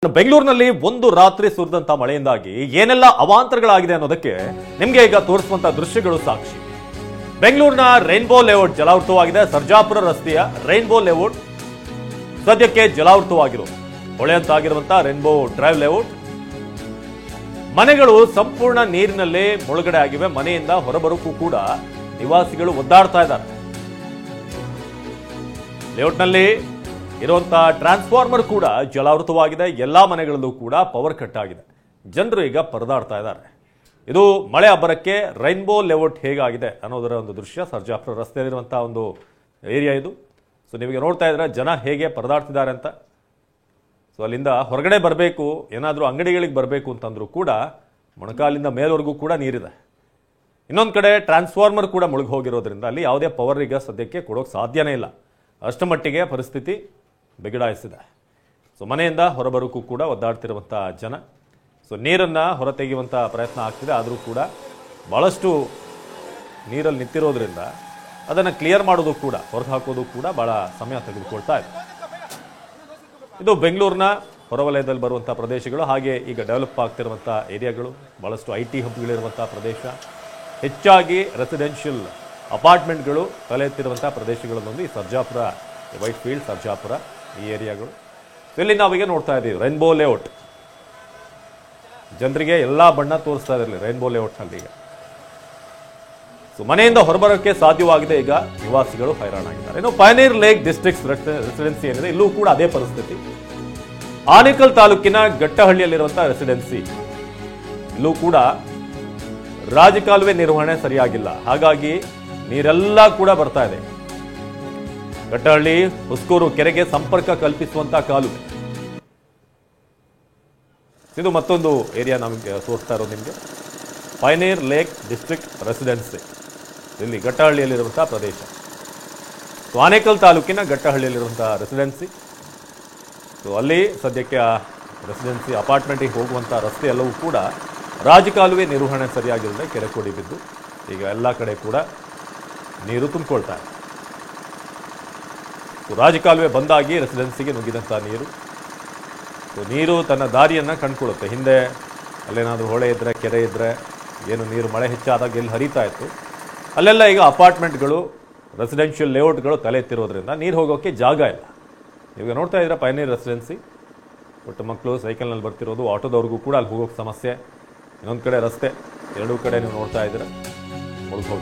ಬೆಂಗಳೂರಿನಲ್ಲಿ ಒಂದು ರಾತ್ರಿ ಸುರಿದಂತ ಮಳೆಯಿಂದಾಗಿ ಏನೆಲ್ಲ ಅವಾಂತರಗಳಾಗಿದೆ ಅನ್ನೋದಕ್ಕೆ ನಿಮಗೆ ಈಗ ತೋರಿಸುವಂತ ದೃಶ್ಯಗಳು ಸಾಕ್ಷಿ. ಬೆಂಗಳೂರಿನ ರೈನ್ಬೋ ಲೇಔಟ್ ಜಲಾವೃತವಾಗಿದೆ. ಸರ್ಜಾಪುರ ರಸ್ತೆಯ ರೈನ್ಬೋ ಲೇಔಟ್ ಸದ್ಯಕ್ಕೆ ಜಲಾವೃತವಾಗಿರೋದು. ಹೊಳೆಯಂತಾಗಿರುವಂತಹ ರೈನ್ಬೋ ಡ್ರೈವ್ ಲೇಔಟ್ ಮನೆಗಳು ಸಂಪೂರ್ಣ ನೀರಿನಲ್ಲೇ ಮುಳುಗಡೆ ಆಗಿವೆ. ಮನೆಯಿಂದ ಹೊರಬರೋಕ್ಕೂ ಕೂಡ ನಿವಾಸಿಗಳು ಒದ್ದಾಡ್ತಾ ಇದ್ದಾರೆ. ಲೇಔಟ್ನಲ್ಲಿ ಇರುವಂತಹ ಟ್ರಾನ್ಸ್ಫಾರ್ಮರ್ ಕೂಡ ಜಲಾವೃತವಾಗಿದೆ. ಎಲ್ಲಾ ಮನೆಗಳಲ್ಲೂ ಕೂಡ ಪವರ್ ಕಟ್ ಆಗಿದೆ. ಜನರು ಈಗ ಪರದಾಡ್ತಾ ಇದ್ದಾರೆ. ಇದು ಮಳೆ ಅಬ್ಬರಕ್ಕೆ ರೈನ್ಬೋ ಲೇಔಟ್ ಹೇಗಾಗಿದೆ ಅನ್ನೋದರ ಒಂದು ದೃಶ್ಯ. ಸರ್ಜಾಪುರ ರಸ್ತೆಯಲ್ಲಿರುವಂತಹ ಒಂದು ಏರಿಯಾ ಇದು. ಸೊ ನೀವೀಗ ನೋಡ್ತಾ ಇದ್ರೆ ಜನ ಹೇಗೆ ಪರದಾಡ್ತಿದ್ದಾರೆ ಅಂತ. ಸೊ ಅಲ್ಲಿಂದ ಹೊರಗಡೆ ಬರಬೇಕು, ಏನಾದರೂ ಅಂಗಡಿಗಳಿಗೆ ಬರಬೇಕು ಅಂತಂದ್ರೂ ಕೂಡ ಮೊಣಕಾಲಿಂದ ಮೇಲ್ವರೆಗೂ ಕೂಡ ನೀರಿದೆ. ಇನ್ನೊಂದು ಕಡೆ ಟ್ರಾನ್ಸ್ಫಾರ್ಮರ್ ಕೂಡ ಮುಳುಗಿ ಹೋಗಿರೋದ್ರಿಂದ ಅಲ್ಲಿ ಯಾವುದೇ ಪವರ್ ಈಗ ಸದ್ಯಕ್ಕೆ ಕೊಡೋಕೆ ಸಾಧ್ಯನೇ ಇಲ್ಲ. ಅಷ್ಟು ಮಟ್ಟಿಗೆ ಪರಿಸ್ಥಿತಿ ಬಿಗಡಾಯಿಸಿದೆ. ಸೊ ಮನೆಯಿಂದ ಹೊರಬರೋಕ್ಕೂ ಕೂಡ ಒದ್ದಾಡ್ತಿರುವಂಥ ಜನ. ಸೊ ನೀರನ್ನು ಹೊರತೆಗೆಯುವಂಥ ಪ್ರಯತ್ನ ಆಗ್ತಿದೆ. ಆದರೂ ಕೂಡ ಭಾಳಷ್ಟು ನೀರಲ್ಲಿ ನಿಂತಿರೋದ್ರಿಂದ ಅದನ್ನು ಕ್ಲಿಯರ್ ಮಾಡೋದು ಕೂಡ, ಹೊರಗೆ ಹಾಕೋದು ಕೂಡ ಭಾಳ ಸಮಯ ತೆಗೆದುಕೊಳ್ತಾ ಇದೆ. ಇದು ಬೆಂಗಳೂರಿನ ಹೊರವಲಯದಲ್ಲಿ ಬರುವಂಥ ಪ್ರದೇಶಗಳು. ಹಾಗೆ ಈಗ ಡೆವಲಪ್ ಆಗ್ತಿರುವಂಥ ಏರಿಯಾಗಳು, ಭಾಳಷ್ಟು IT ಹಬ್ಗಳಿರುವಂಥ ಪ್ರದೇಶ, ಹೆಚ್ಚಾಗಿ ರೆಸಿಡೆನ್ಷಿಯಲ್ ಅಪಾರ್ಟ್ಮೆಂಟ್ಗಳು ತಲೆ ಎತ್ತಿರುವಂಥ ಪ್ರದೇಶಗಳಲ್ಲೊಂದು ಈ ಸರ್ಜಾಪುರ, ವೈಟ್ ಫೀಲ್ಡ್, ಸರ್ಜಾಪುರ ಈ ಏರಿಯಾಗಳು. ಇಲ್ಲಿ ನಾವೀಗ ನೋಡ್ತಾ ಇದ್ದೀವಿ ರೈನ್ಬೋ ಲೇಔಟ್. ಜನರಿಗೆ ಎಲ್ಲ ಬಣ್ಣ ತೋರಿಸ್ತಾ ಇರಲಿ ರೈನ್ಬೋ ಲೇಔಟ್ನಲ್ಲಿ. ಈಗ ಸೊ ಮನೆಯಿಂದ ಹೊರಬರೋಕ್ಕೆ ಸಾಧ್ಯವಾಗಿದೆ. ಈಗ ನಿವಾಸಿಗಳು ಹೈರಾಣಾಗಿದ್ದಾರೆ. ಇನ್ನು ಪಯನೀರ್ ಲೇಕ್ ಡಿಸ್ಟ್ರಿಕ್ಟ್ ರೆಸಿಡೆನ್ಸಿ ಏನಿದೆ, ಇಲ್ಲೂ ಕೂಡ ಅದೇ ಪರಿಸ್ಥಿತಿ. ಆನೇಕಲ್ ತಾಲೂಕಿನ ಗಟ್ಟಹಳ್ಳಿಯಲ್ಲಿರುವಂತಹ ರೆಸಿಡೆನ್ಸಿ, ಇಲ್ಲೂ ಕೂಡ ರಾಜಕಾಲುವೆ ನಿರ್ವಹಣೆ ಸರಿಯಾಗಿಲ್ಲ. ಹಾಗಾಗಿ ನೀರೆಲ್ಲ ಕೂಡ ಬರ್ತಾ ಇದೆ. ಗಟ್ಟಹಳ್ಳಿ ಹುಸ್ಕೂರು ಕೆರೆಗೆ ಸಂಪರ್ಕ ಕಲ್ಪಿಸುವಂತಹ ಕಾಲುವೆ ಇದು. ಮತ್ತೊಂದು ಏರಿಯಾ ನಮಗೆ ತೋರಿಸ್ತಾ ಇರೋದು ನಿಮಗೆ ಪಯನೀರ್ ಲೇಕ್ ಡಿಸ್ಟ್ರಿಕ್ಟ್ ರೆಸಿಡೆನ್ಸಿ, ಇಲ್ಲಿ ಗಟ್ಟಹಳ್ಳಿಯಲ್ಲಿರುವಂತಹ ಪ್ರದೇಶ. ಸೊ ಆನೇಕಲ್ ತಾಲೂಕಿನ ಗಟ್ಟಹಳ್ಳಿಯಲ್ಲಿರುವಂತಹ ರೆಸಿಡೆನ್ಸಿ. ಸೊ ಅಲ್ಲಿ ಸದ್ಯಕ್ಕೆ ಆ ರೆಸಿಡೆನ್ಸಿ ಅಪಾರ್ಟ್ಮೆಂಟಿಗೆ ಹೋಗುವಂಥ ರಸ್ತೆ ಎಲ್ಲವೂ ಕೂಡ ರಾಜಕಾಲುವೆ ನಿರ್ವಹಣೆ ಸರಿಯಾಗಿಲ್ಲದೆ ಕೆರೆ ಕೋಡಿ ಬಿದ್ದು ಈಗ ಎಲ್ಲ ಕಡೆ ಕೂಡ ನೀರು ತುಂಬಿಕೊಳ್ತಾ ಇದೆ. ಸೊ ರಾಜಕಾಲುವೆ ಬಂದಾಗಿ ರೆಸಿಡೆನ್ಸಿಗೆ ನುಗ್ಗಿದಂಥ ನೀರು, ಸೊ ನೀರು ತನ್ನ ದಾರಿಯನ್ನು ಕಂಡುಕೊಳ್ಳುತ್ತೆ. ಹಿಂದೆ ಅಲ್ಲೇನಾದರೂ ಹೊಳೆ ಇದ್ದರೆ, ಕೆರೆ ಇದ್ದರೆ, ಏನು ನೀರು ಮಳೆ ಹೆಚ್ಚಾದಾಗ ಎಲ್ಲಿ ಹರಿತಾ ಇತ್ತು ಅಲ್ಲೆಲ್ಲ ಈಗ ಅಪಾರ್ಟ್ಮೆಂಟ್ಗಳು, ರೆಸಿಡೆನ್ಷಿಯಲ್ ಲೇಔಟ್ಗಳು ತಲೆ ಎತ್ತಿರೋದ್ರಿಂದ ನೀರು ಹೋಗೋಕ್ಕೆ ಜಾಗ ಇಲ್ಲ. ಈಗ ನೋಡ್ತಾ ಇದ್ರೆ ಪಯನೀರ್ ರೆಸಿಡೆನ್ಸಿ, ಒಟ್ಟು ಮಕ್ಕಳು ಸೈಕಲ್ನಲ್ಲಿ ಬರ್ತಿರೋದು, ಆಟೋದವ್ರಿಗೂ ಕೂಡ ಅಲ್ಲಿ ಹೋಗೋಕ್ಕೆ ಸಮಸ್ಯೆ. ಇನ್ನೊಂದು ಕಡೆ ರಸ್ತೆ, ಎರಡೂ ಕಡೆ ನೀವು ನೋಡ್ತಾ ಇದ್ರೆ ಮುಳುಗೋಗಿ